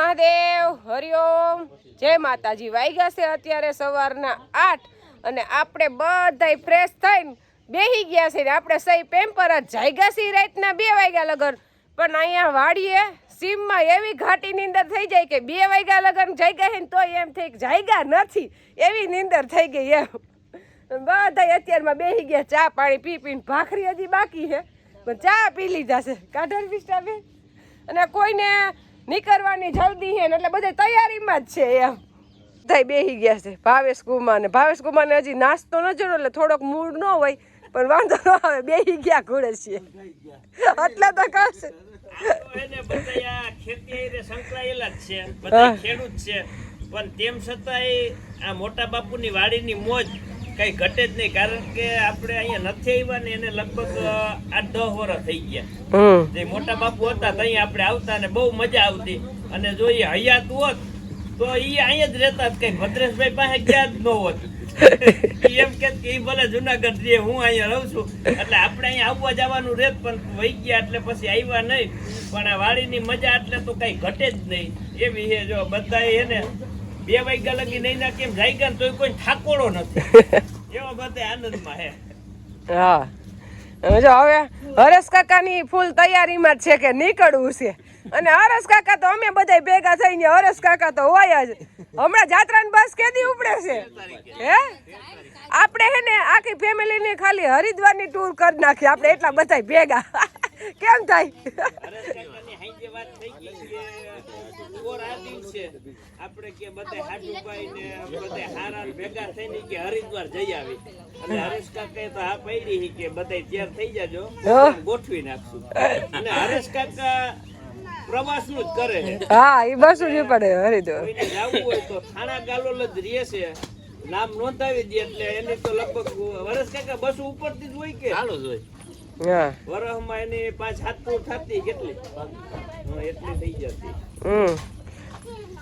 મહાદેવ હરિઓમ જય માતાજી। વાગ્યા છે અત્યારે સવારના 8 અને આપણે બધાય ફ્રેશ થઈને બેહી ગયા છે ને આપણે સહી પેમ્પર જ જાગ્યા છે રાતના 2 વાગ્યા લગન। પણ અહીંયા વાડીએ સીમમાં એવી ઘાટી નીંદર થઈ જાય કે 2 વાગ્યા લગન જાગ્યા છે ને તો એમ થઈ જાગ્યા નથી એવી નીંદર થઈ ગઈ એમ। બધાય અત્યારમાં બેહી ગયા ચા પાણી પી પીને ભાખરી હજી બાકી છે પણ ચા પી લીધા છે કાઢર વિસ્ટાબે અને કોઈને નીકળવાની જલ્દી છે એટલે બધા તૈયારીમાં જ છે એમ। બધા બેસી ગયા છે ભાવેશ કુમારને હજી નાસ્તો ન જોડો એટલે થોડોક મૂડ ન હોય પણ વાંધો ન આવે બેસી ગયા ઘોડે છે એટલે તો કહેશે એને બધા ખેતી સંકળાયેલા જ છે બધા ખેડૂત છે પણ તેમ છતાંય આ મોટા બાપુની વાડીની મોજ કઈ ઘટે જ નહીં કારણ કે આપણે અહીંયા નથી આવ્યા ને એને લગભગ 8-10 વર્ષ થઈ ગયા। જે મોટા બાપુ હતા ત્યાં આપણે આવતા ને બહુ મજા આવતી અને જો એ હયાત હોત તો એ અહીંયા જ રહેતા કઈ ભદ્રેશભાઈ પાસે ગયા જ ન હોત। એમ કે એ ભલે જુનાગઢ રે હું અહીંયા રહું છું એટલે આપણે અહીંયા આવવા જવાનું રહેત પણ વહી ગયા એટલે પછી આવ્યા નહીં પણ આ વાડીની મજા એટલે તો કઈ ઘટે જ નહીં એવી છે। જો બધા એને 2 વાગ્યા લગી નહીં ના કેમ જાય ગયા તો કોઈ ઠાકોરો નથી એવા બધા આનંદમાં હે। હા જો હવે હરેશ કાકાની ફૂલ તૈયારીમાં છે કે નીકળવું છે અને હરેશ કાકા તો અમે બધા ભેગા થઈને હરેશ કાકા તો હોય જ હમણાં જાત્રાની બસ કેદી ઉપડે છે હે આપણે હે ને આખી ફેમિલીની ખાલી હરિદ્વારની ટૂર કરી નાખી આપણે એટલા બધા ભેગા કેમ થાય આપણે કે બધા હાડુભાઈ ને બધા હારા ભેગા થઈને કે હરિદ્વાર જઈ આવી અને હરેશ કાકા તો આ પડી કે બધા તૈયાર થઈ જાજો ગોઠવી નાખશું અને હરેશ કાકા પ્રવાસ નું જ કરે છે। હા એ બસ જ પડે હરિદ્વાર કોઈને જવું હોય તો થાણા ગાલોલ જ રહે છે નામ નોંધાવી દે એટલે એની તો લગભગ હરેશ કાકા બસ ઉપરથી જ હોય કે ચાલો જ હોય હા વરહમાં એની 5-7 ટૂર થતી કેટલી એટલી થઈ જતી।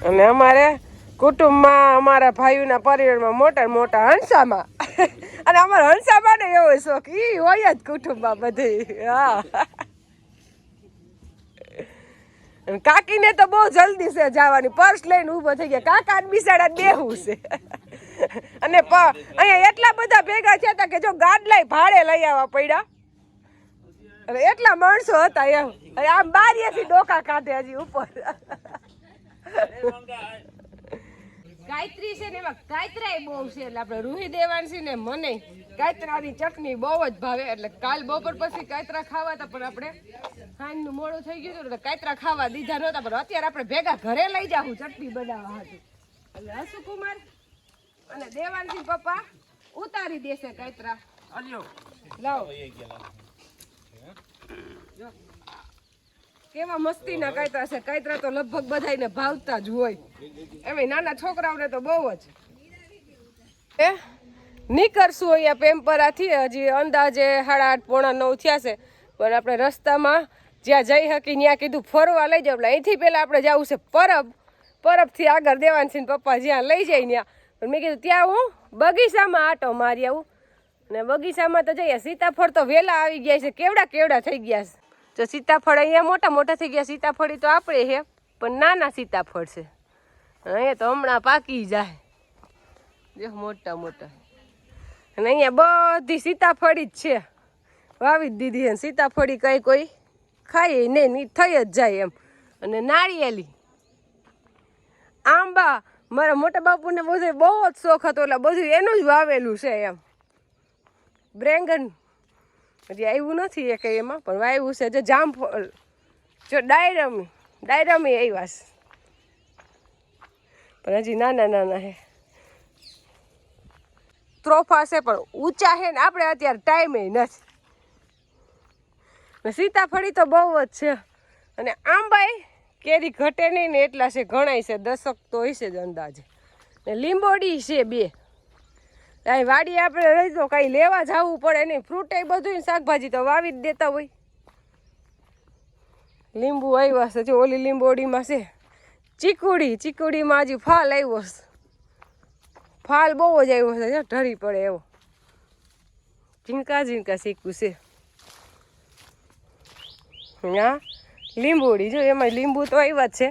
અને અમારે કુટુંબમાં અમારા ભાઈઓના પરિવારમાં મોટા મોટા હંસામાં અને અમારા હંસામાં ને એવો શોખ ઈ હોય જ કુટુંબમાં બધી। હા કાકીને તો બહુ જલ્દી છે જવાની પર્સ લઈને ઊભો થઈ ગયા કાકા બિસાડા બેહું છે અને અહીંયા એટલા બધા ભેગા થયા હતા કે જો ગાડલાય ભાડે લઈ આવવા પડ્યા અને એટલા માણસો હતા એમ આમ બારીએથી ડોકા કાઢે હજી ઉપર। ગાયત્રી છે ને એમાં ગાયત્રાય બહુ છે એટલે આપણે રૂહી દેવાની ને મને ગાયત્રાની ચટણી બહુ જ ભાવે એટલે કાલ બપોર પછી ગાયત્રા ખાવા હતા પણ આપણે સાંજનું મોડું થઈ ગયું એટલે ગાયત્રા ખાવા દીધા નહોતા પણ અત્યારે આપણે ભેગા ઘરે લઈ જાઉં ચટણી બનાવવા હતું એટલે હસુકુમાર અને દેવાનસિંહ પપ્પા ઉતારી દેશે ગાયત્રા લાવો જો કેવા મસ્તીના કાયત્રા છે કાયત્રા તો લગભગ બધાને ભાવતા જ હોય એમ નાના છોકરાઓને તો બહુ જ નીકળશું અહીંયા પેમ્પરાથી હજી અંદાજે 8:30-9 થયા છે પણ આપણે રસ્તામાં જ્યાં જઈ શકી ત્યાં કીધું ફરવા લઈ જાવ એટલે અહીંથી પહેલાં આપણે જવું છે પરબથી આગળ દેવાનસિંહ પપ્પા જ્યાં લઈ જાય ત્યાં પણ મેં કીધું ત્યાં હું બગીચામાં આટો મારી આવું અને બગીચામાં તો જઈએ સીતાફળ તો વહેલા આવી ગયા છે કેવડા થઈ ગયા છે તો સીતાફળ અહીંયા મોટા થઈ ગયા સીતાફળી તો આપણે છે પણ નાના સીતાફળ છે અહીંયા તો હમણાં પાકી જાય જો મોટા અને અહીંયા બધી સીતાફળી જ છે વાવી જ દીધી છે સીતાફળી કઈ કોઈ ખાય નહીં થઈ જ જાય એમ અને નાળિયેરી આંબા મારા મોટા બાપુને બધું બહુ જ શોખ હતો એટલે બધું એનું જ વાવેલું છે એમ બ્રેંગન હજી આવ્યું નથી એ કંઈ એમાં પણ વાવ્યું છે જો જામફળ જો ડાયરમી આવ્યા છે પણ હજી નાના છે ત્રોફા છે પણ ઊંચા છે ને આપણે અત્યારે ટાઈમે નથી સીતાફળી તો બહુ જ છે અને આંબાઈ કેરી ઘટે નહીં ને એટલા છે ઘણાય છે 10 તો હશે જ અંદાજે ને લીંબોડી છે 2 અહીં વાડી આપણે રહી તો કાંઈ લેવા જવું પડે નહીં ફ્રૂટ એ બધું શાકભાજી તો વાવી જ દેતા હોય। લીંબુ આવ્યા છે જો ઓલી લીંબોડીમાં છે ચીકુડીમાં હજી ફાલ આવ્યો છે ફાલ બહુ જ આવ્યો છે જો ઢળી પડે એવો ઝીણકા શીકું છે હા લીંબોડી જો એમાં લીંબુ તો આવ્યા જ છે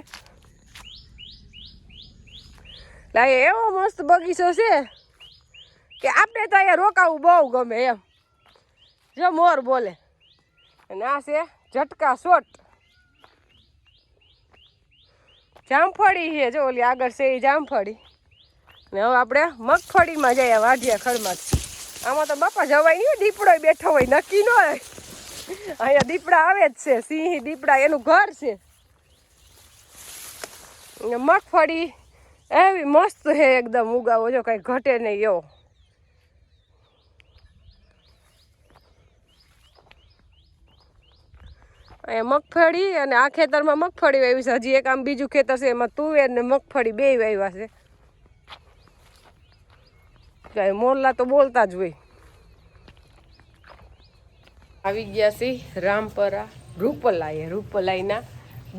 લાગે એવો મસ્ત બગીચો છે કે આપણે તો અહીંયા રોકાવું બહુ ગમે એમ. જો મોર બોલે. અને આ છે ઝટકા શોટ. જામફળી છે જો ઓલી આગળ છે એ જામફળી. ને હવે આપણે મગફળીમાં જઈએ વાઢિયા ખડમાં. આમાં તો બાપા જવાય નહીં, દીપડો બેઠો હોય નક્કી ન હોય. અહીંયા દીપડા આવે જ છે, સિંહ દીપડા એનું ઘર છે. મગફળી એવી મસ્ત છે એકદમ, ઉગાવો જો કઈ ઘટે નહીં એવો. અહીંયા મગફળી અને આ ખેતરમાં મગફળી વાવી છે. હજી એક આમ બીજું ખેતર છે એમાં તુવેર ને મગફળી બે વાવ્યા છે. કઈ મોરલા તો બોલતા જ હોય. આવી ગયા છીએ રામપરા રૂપલાઈએ. રૂપલાઈના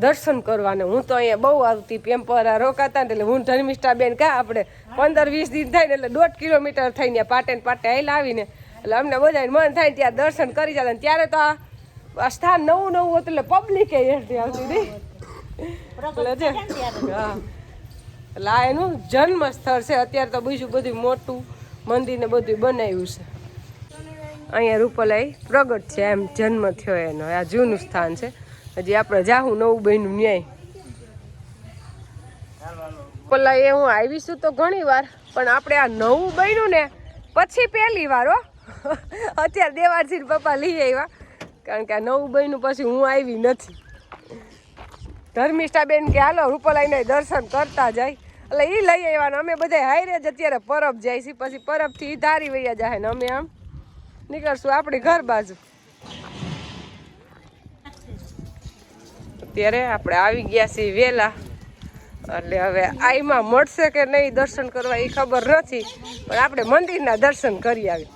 દર્શન કરવાને હું તો અહીંયા બહુ આવતી. પેમ્પરા રોકાતા ને એટલે હું ધર્મિષ્ઠાબેન કા આપણે 15-20 દિન થાય ને એટલે 1.5 કિલોમીટર થઈને પાટે ને પાટે આવેલા આવીને એટલે અમને બધાને મન થાય ત્યાં દર્શન કરી જતા. ત્યારે તો આ સ્થાન નવું હતું એટલે પબ્લિક એથી આવતી નહીં. હા એટલે આ એનું જન્મ સ્થળ છે. અત્યારે તો બીજું બધું મોટું મંદિર ને બધું બનાવ્યું છે. અહીંયા રૂપલાઈ પ્રગટ છે એમ, જન્મ થયો એનો. આ જૂનું સ્થાન છે. હજી આપણે જાહું નવું બન્યું ન્યાય. પેલા એ હું આવીશું તો ઘણી વાર, પણ આપણે આ નવું બન્યું ને પછી પહેલી વાર હો. અત્યારે દેવારસિંહ પપ્પા લઈ આવ્યા, કારણ કે આ નવું બન્યું પછી હું આવી નથી. ધર્મિષ્ઠાબેન કે હાલો રૂપલાઈને દર્શન કરતા જાય એટલે એ લઈ આવ્યા. અમે બધા હાઈરે જ અત્યારે પરબ જાય છે, પછી પરબથી ઈ ધારી વૈયા જાય ને અમે આમ નીકળશું આપણી ઘર બાજુ. અત્યારે આપણે આવી ગયા છીએ વહેલા, એટલે હવે આઈમાં મળશે કે નહીં દર્શન કરવા એ ખબર નથી, પણ આપણે મંદિરના દર્શન કરી આવી.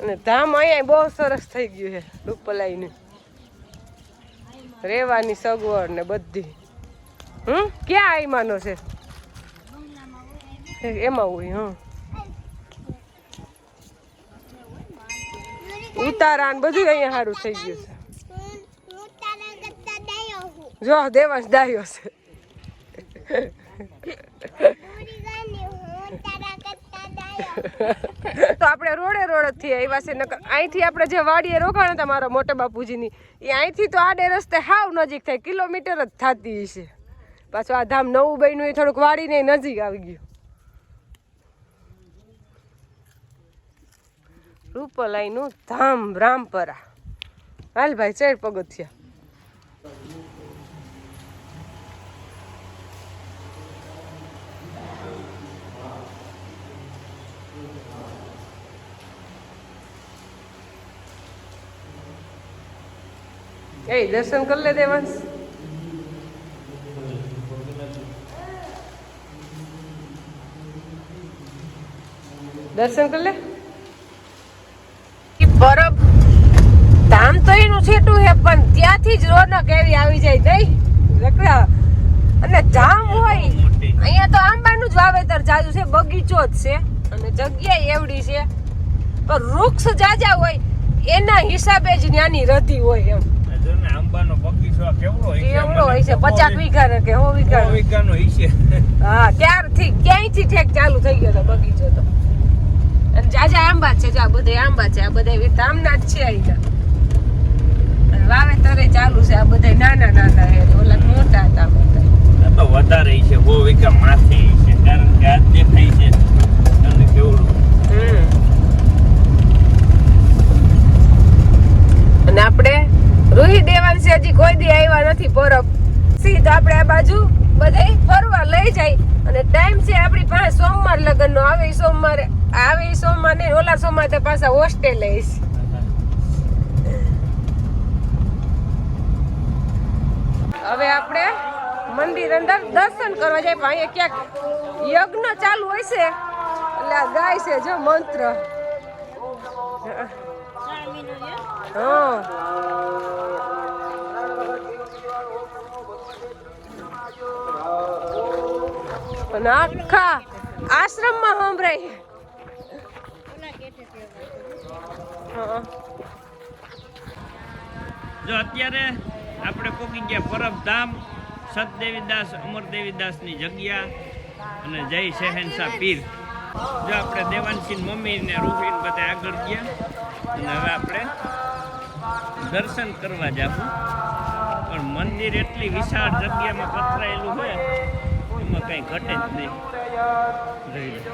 અને ધામ અહીંયા બહુ સરસ થઈ ગયું છે રૂપલાઈનું, રહેવાની સગવડ ને બધી. ક્યાં આઈમાનો છે એમાં હોય. ઉતારા બધું અહીંયા સારું થઈ ગયું છે. જો દેવાંશ ડાયો છે. તો આપણે રોડ થી આવ્યા છે. અહીંથી આપણે જે વાડીએ રોકાણ હતા મારા મોટા બાપુજીની, એ અહીંથી તો આડે રસ્તે હાવ નજીક થાય, કિલોમીટર જ થતી છે. પાછું આ ધામ નવું બન્યું એ થોડુંક વાડીને નજીક આવી ગયું. રૂપલાઈનું ધામ રામપરા. હાલ ભાઈ ચડ પગથિયા. એ દર્શન કરી લે દેવાંશ. દર્શન કરી લે. બરફ ધામ તો એનું છેટું છે, પણ ત્યાંથી જ રોનક એવી આવી જાય નહીં. અને ધામ હોય અહીંયા તો આંબાનું જ વાવેતર જાજુ છે, બગીચો જ છે અને જગ્યા એવડી છે, પણ વૃક્ષ જાજા હોય એના હિસાબે જ ત્યાંની રધી હોય એમ. આંબાનો બગીચો કેવડો હોય છે? 50 વીઘા કે 100 વીઘાનો હોય છે. હા, ત્યારથી ક્યાંયથી ઠેક ચાલુ થઈ ગયો હતો બગીચો તો. અને જાજા આંબા છે, જો આ બધા આંબા છે, આ બધા ધામના જ છે અહીંયા. અને વાવેતરે ચાલુ છે, આ બધા નાના નાના છે, ઓલા મોટા હતા બધા. તો વધારે છે, 100 વીઘા માથે છે, કારણ કે આ દેખાય છે અને કેવડું. અને આપણે રૂહી દેવાંશ હજી કોઈ દી આવ્યા નથી પરબ. સીધા આપણે આ બાજુ બધે ફરવા લઈ જાય. અને ટાઈમ છે આપણી પાસે સોમવાર લગ્નનો. આવે સોમવાર ને ઓલા સોમવાર તે પાછા હોસ્ટેલ લઈશ. હવે આપણે મંદિર અંદર દર્શન કરવા જાય, પણ અહીંયા ક્યાંક યજ્ઞ ચાલુ હોય છે એટલે આ ગાય છે જો મંત્ર. અને આખા આશ્રમમાં સંભળાય. જો અત્યારે આપણે પોકી ગયા પરબધામ સત દેવીદાસ અમર દેવીદાસની જગ્યા અને જય શહેનશાહ પીર. જો આપણે દેવાંશી મમ્મી ને રૂહીન બધા આગળ ગયા અને હવે આપણે દર્શન કરવા જાશું. પણ મંદિર એટલી વિશાળ જગ્યામાં પથરાયેલું હોય એમાં કંઈ ઘટે જ નહીં. જોઈ લો.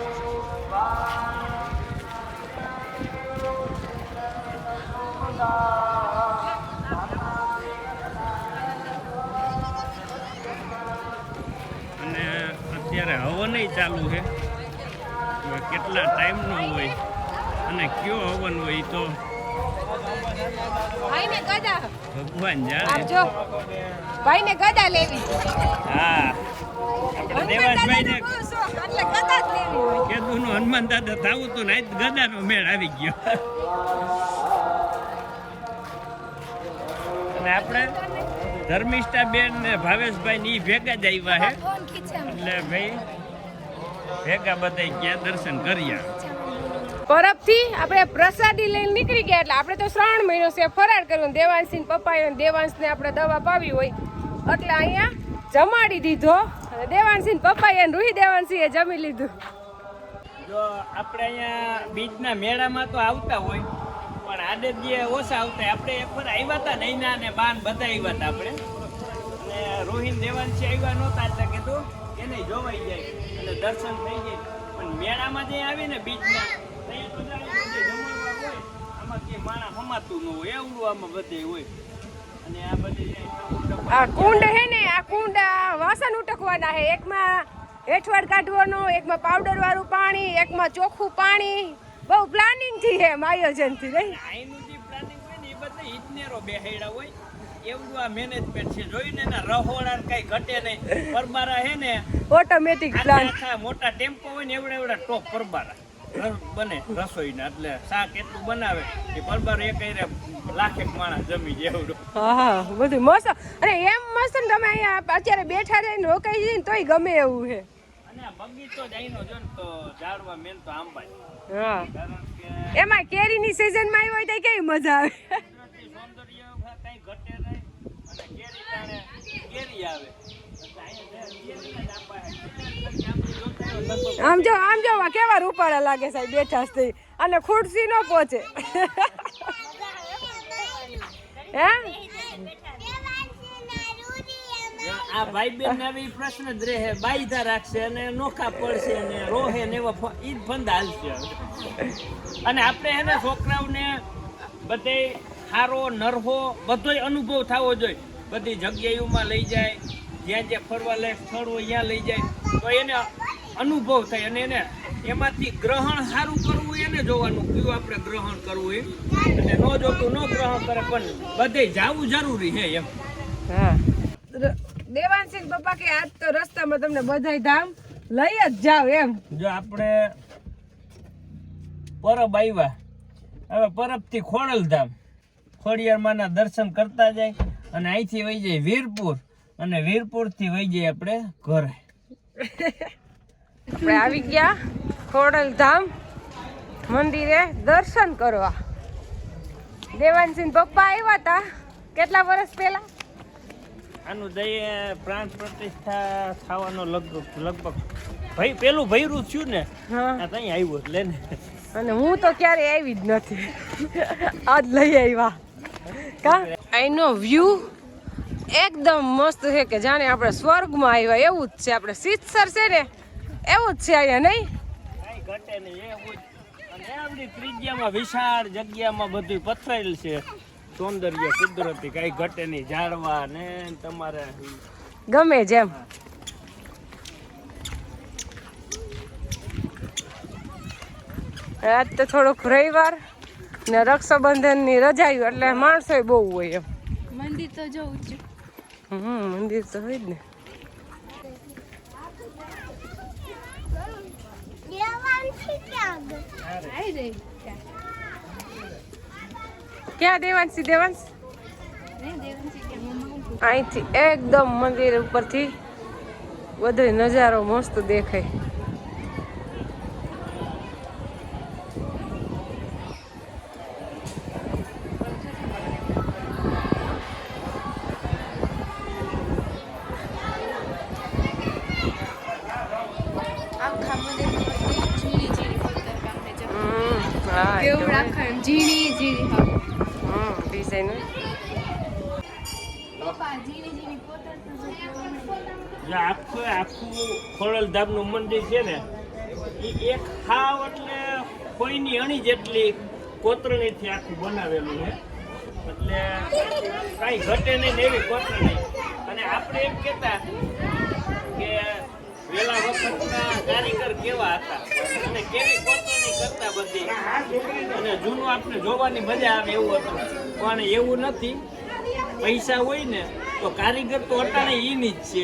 અને અત્યારે હવન ચાલુ છે. કેટલા ટાઈમનો હોય અને કયો હવન હોય એ તો ભાઈને ગદા ભગવાન જાણે. આપજો ભાઈને ગદા લેવી. હા આપણે દેવાસભાઈને એટલે ગદા જ લેવી હોય. કીધું નું હનુમાન દાદા થાવું તું ને ગદાનો મેળ આવી ગયો. અને આપણે ધર્મિષ્ઠા બેન ને ભાવેશભાઈ ની ભેગા જ આવ્યા છે એટલે ભાઈ ભેગા બધા ગયા દર્શન કર્યા. પરબથી આપણે પ્રસાદી લઈને નીકળી ગયા એટલે આપણે તો 3 મહિનો છે ફરાર કર્યું. દેવાંશી પપ્પાએ દેવાંશને આપણે દવા પાવી હોય એટલે અહીંયા જમાડી દીધો. અને દેવાંશી પપ્પાએ રૂહી દેવાંશીએ જમી લીધું. જો આપણે અહીંયા બીજના મેળામાં તો આવતા હોય પણ આડે જે ઓછા આવતા. આપણે એકવાર આવ્યા હતા નૈના અને બાન બધા આવ્યા હતા આપણે. અને રોહિન દેવાંશી આવ્યા નહોતા એટલે કીધું એને જોવાઈ જાય અને દર્શન થઈ જાય. પણ મેળામાં જે આવીને બીજના આમાં કે માણા હમાતું ન હોય એવડું આમાં બધે હોય. અને આ બધી આ કુંડ હે ને આ કુંડ વાસણ ઉટકવાના હે. એકમાં હેઠવાડ કાઢવાનો, એકમાં પાવડર વાળું પાણી, એકમાં ચોખ્ખું પાણી. બહુ પ્લાનિંગ થી હે આયોજન થી નહીં. આઈનું જે પ્લાનિંગ હોય ને એ બધા ઇજનેરો બેહેડા હોય એવડું આ મેનેજમેન્ટ છે. જોઈને ને રહોડા કઈ ઘટે નહીં. પરબારા હે ને ઓટોમેટિક પ્લાન. આખા મોટા ટેમ્પો હોય ને એવડા ટોપ પરબારા બને રસોઈના. એટલે શાક એટલું બનાવે એ પરબાર એક લાખેક માણસ જમી જેવડું. હા બધું મસ્ત. અને એમ મસ્ત ને તમે અહીંયા અત્યારે બેઠા રહીને રોકાઈ જઈને તોય ગમે એવું છે. અને આ બગીચો જ અહીંનો જો ને તો ઝાડવા મેન તો આંબા. હા કારણ કે એમાં કેરીની સિઝનમાં આવી હોય તો કેવી મજા આવે. કુદરતી સૌંદર્ય કઈ ઘટે નહીં અને કેરી ટાણે કેરી આવે. એટલે અહીંયા આમ જો કેવા રૂપાળા લાગે સાહેબ બેઠા છે અને ખુરશી ન પહોંચે. હે આ ભાઈ બેન ને આવી પ્રશ્ન જ રહે. બાઈધા રાખશે અને નોખા પડશે અને રોહે ને એવા ઈ જ ફંદા હાલશે. અને આપણે એને છોકરાઓને બધે હારો નરહો બધોય અનુભવ થવો જોઈએ. બધી જગ્યાઓમાં લઈ જાય, જ્યાં જ્યાં ફરવા લાયક સ્થળ હોય ત્યાં લઈ જાય તો એને અનુભવ થાય. અને એને એમાંથી ગ્રહણ સારું કરવું એને જોવાનું કયું આપણે ગ્રહણ કરવું એ. અને ન જોતું ન ગ્રહણ કરે પણ બધે જવું જરૂરી છે એમ. હા દેવાંશી પપ્પા કે આજ તો રસ્તામાં તમને બધાય ધામ લઈ જ જાવ એમ. જો આપણે પરબ આવ્યા હવે પરબથી ખોડલધામ ખોડિયારમાંના દર્શન કરતા જાય અને અહીંથી વહી જાય વીરપુર અને વીરપુરથી વહી જાય આપણે ઘરે. આપણે આવી ગયા ખોડલધામ મંદિરે દર્શન કરવા. દેવાંશી પપ્પા આવ્યા હતા કેટલા વર્ષ પહેલા. આનું દઈએ પ્રાણ પ્રતિષ્ઠા થવાનો લગભગ ભાઈ પેલું ભૈરું થયું ને હા આ ત્યાં આવ્યો એટલે ને. અને હું તો ક્યારે આવી જ નથી. આજ લઈ આવ્યા કા. અહીંનો વ્યૂ એકદમ મસ્ત છે કે જાણે આપણે સ્વર્ગમાં આવ્યા એવું જ છે. આપણે સિત્સર છે ને એવું જ છે અહીંયા નહીં. કઈ ઘટે નહીં એવું જ. અને આપણી ત્રિજ્યામાં વિશાળ જગ્યામાં બધું પથરાયેલ છે. સૌંદર્ય કુદરતી કઈ ઘટે નહીં. ઝાડવા ને તમારે ગમે જેમ. આજ તો થોડુંક રવિવાર ને રક્ષાબંધનની રજાયું એટલે માણસો બહુ હોય એમ. મંદિર તો જોઉં છું. મંદિર તો હોય જ ને. ક્યાં દેવાંશી દેવાંશ અહીંથી એકદમ મંદિર ઉપરથી બધો નજારો મસ્ત દેખાય. માખણ ઝીણી ઝીણી હા હા ડિઝાઇન પપ્પા ઝીણી ઝીણી જે આખું ખોડલધામનું મંદિર છે ને એ એક હાવ એટલે કોઈની અણી જેટલી કોતરણીથી આખું બનાવેલું છે એટલે કાંઈ ઘટે નહીં ને એવી કોતરણી. અને આપણે એમ કહેતા કે વેલા વખતના કારીગર કેવા હતા અને કેવી કોતરણી કરતા બધી અને જૂનું આપણે જોવાની મજા આવે એવું હતું. પણ એવું નથી. પૈસા હોય ને તો કારીગર તો અટાણે એની જ છે,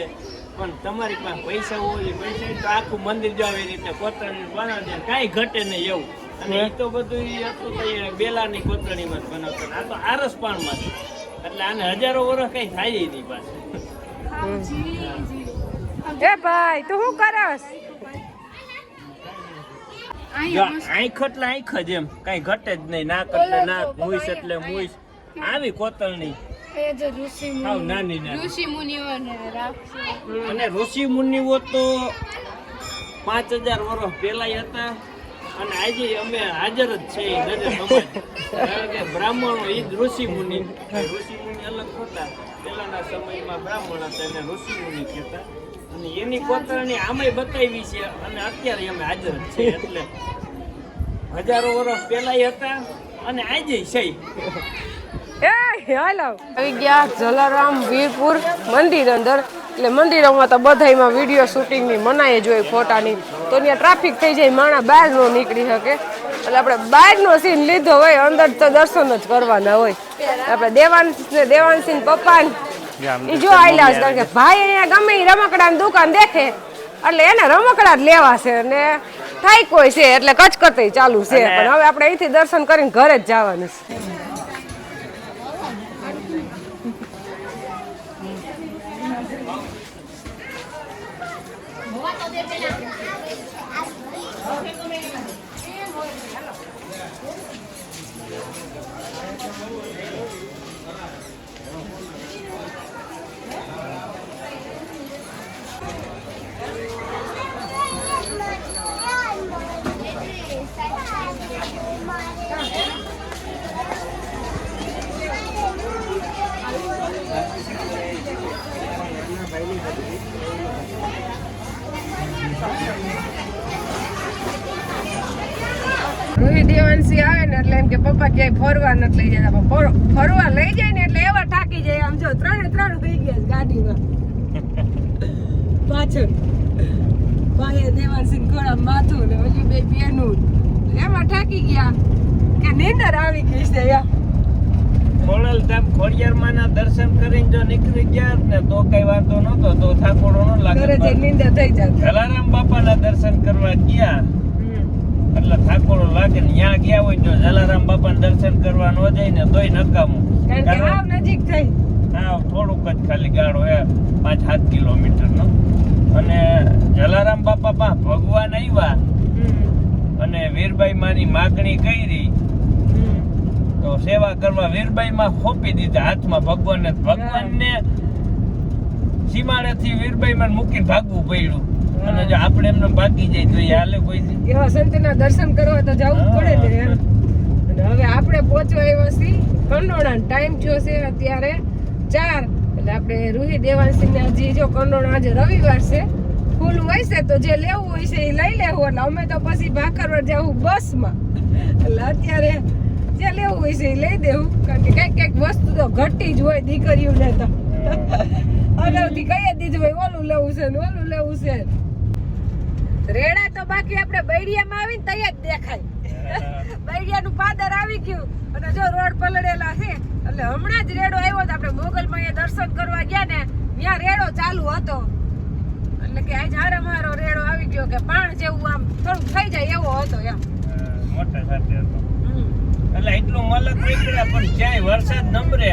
પણ તમારી પાસે પૈસા હોય તો આખું મંદિર જો આવી રીતે કોતરણી બનાવજે કાંઈ ઘટે નહીં એવું. અને એ તો બધું હતું તો એ બેલાની કોતરણીમાં જ બનાવતા. આ તો આરસ પાણમાં છે એટલે આને હજારો વર્ષ કઈ થાય નહીં પાછું. એ ભાઈ તું શું કરસ? જો આંખ એટલે આંખ જ એમ કાંઈ ઘટે જ નહીં. નાક એટલે નાક, મૂઈસ એટલે મૂઈસ, આવી કોતરણી હાવ નાની નાની. ઋષિ મુનિઓને રાખશે અને ઋષિ મુનિઓ તો 5000 વર્ષ પહેલા હતા અને આજે અમે હાજર જ છે. કારણ કે બ્રાહ્મણો એ જ ઋષિ મુનિ અલગ હતા. પહેલાના સમયમાં બ્રાહ્મણ હતા એને ઋષિ મુનિ કહેતા. અને એની કોતરણી આમે બતાવી છે અને અત્યારે અમે હાજર જ છે. એટલે હજારો વર્ષ પહેલા હતા અને આજે છે. એ હાલો આવી ગયા જલારામ વીરપુર મંદિર અંદર. એટલે મંદિરોમાં તો બધાયમાં વિડીયો શૂટિંગની મનાઈ જ હોય ફોટાની, તો ત્યાં ટ્રાફિક થઈ જાય, માણસ બહાર ન નીકળી શકે. એટલે આપણે બહારનો સીન લીધો હોય, અંદર તો દર્શન જ કરવાના હોય. આપણે દેવાંશી પપ્પા એ જો આયલા છે, કારણ કે ભાઈ અહીંયા ગમે એ રમકડાની દુકાન દેખે એટલે એને રમકડા જ લેવા છે અને થાય કોઈ છે એટલે કચકતી ચાલુ છે. પણ હવે આપણે અહીંથી દર્શન કરીને ઘરે જ જવાનું છે. રોહિત દેવાંશી આવે ને એટલે એમ કે પપ્પા ક્યાંય ફરવા નથી લઈ જતા. ફરવા લઈ જાય ને એટલે એવા થાકી જાય. આમ જો 3 થઈ ગયા ગાડીમાં પાછળ ભાઈ દેવાંશી ઘોડા માથું ને ઓલી બે બેનું એમાં થાકી ગયા કે નીંદર આવી ગઈ છે. ખોડલધામ ખોડિયારમાંના દર્શન કરીને જો નીકળી ગયા ને તો કઈ વાંધો નતો, તો થાકોડો ન લાગે. ઘરે જઈને નીંદર થઈ જાય. જલારામ બાપાના દર્શન કરવા ગયા એટલે થાકોડો લાગે ને ત્યાં ગયા હોય જો જલારામ બાપાના દર્શન કરવા ન જાય ને તોય નકામું. કારણ કે હાવ નજીક થઈ. હા થોડુંક જ ખાલી ગાડો 5-7 કિલોમીટર નો. અને જલારામ બાપા પાસે ભગવાન આવ્યા અને વીરબાઈ માની માગણી કરી તો સેવા કરવા વીરબાઈ માં ખોપી દીધા હાથમાં ભગવાનને. ભગવાનને સીમાડેથી વીરબાઈ માં મૂકીને ભાગવું પડ્યું. અને જો આપણે એમને ભાગી જાય તો હાલે કોઈ એવા સંતના દર્શન કરવા તો જવું પડે ને. અને હવે આપણે પહોંચવા આવ્યા છીએ કંડોળા. ટાઈમ થયો છે અત્યારે 4. એટલે આપણે રૂહી દેવાંશીને હજી જો કંડોળા આજે રવિવાર છે, ફૂલ હોય છે તો જે લેવું હોય છે એ લઈ લેવું. એટલે અમે તો પછી ભાખરવડ જવું બસમાં. એટલે અત્યારે જે લેવું હોય છે એ લઈ દેવું, કારણ કે કઈક વસ્તુ તો ઘટી જ હોય દીકરીઓને તો. અગાઉથી કઈ દીધું હોય ઓલું લેવું છે ને ઓલું લેવું છે. રેડા તો બાકી આપણે બૈડિયામાં આવીને તૈયાર જ દેખાય. બૈડિયાનું પાદર આવી ગયું અને જો રોડ પલળેલા છે. એટલે હમણાં જ રેડો આવ્યો તો આપણે મોગલમાં એ દર્શન કરવા ગયા ને ત્યાં રેડો ચાલુ હતો. એટલે કે આજ હારો રેડો આવી ગયો કે પાણ જેવું આમ થોડુંક થઈ જાય એવો હતો. મોટા સાથે હતો એટલે એટલું મલક નીકળ્યા પણ ક્યાંય વરસાદ નંબરે.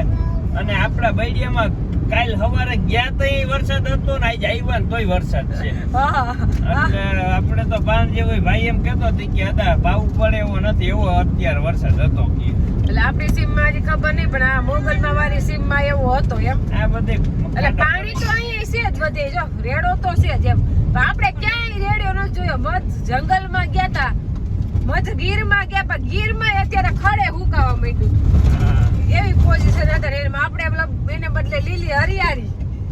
અને આપણા બૈડિયામાં કાલ સવારે ગયા તો વરસાદ હતો ને આજે આવ્યા ને તોય વરસાદ છે. એટલે આપણે તો પાણ જેવો ભાઈ એમ કેતો હતો કે હતા ભાવ પડે એવો નથી, એવો અત્યારે વરસાદ હતો. એટલે આપણી સીમમાં હજી ખબર નહીં, પણ આ મોગલમાં વાળી સીમમાં એવો હતો એમ. આ બધે એટલે પાણી તો અહીંયા છે જ બધે, જો રેડો તો છે જ એમ. આપણે ક્યાંય રેડિયો નથી જોયો. મત જંગલમાં ગયા તા મધ ગીરમાં ગયા પણ ગીરમાં અત્યારે ખડે હુકાવા માંડ્યું હા. એવી પોઝિશન હતી એમાં આપણે મતલબ એને બદલે લીલી હરિયાળી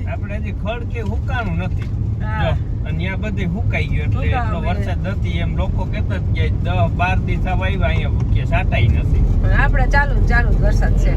આપણે હજી ખડ કે હુકાણું નથી હા. જો, અને આ બધે હુકાઈ ગયું એટલે હુકાવા એટલો માંડ્યા. વરસાદ નથી એમ લોકો કહેતા જ કે 10-12 દિવસ આવ્યા અહીંયા કે સાટાઈ નથી આપણે ચાલુ જ વરસાદ છે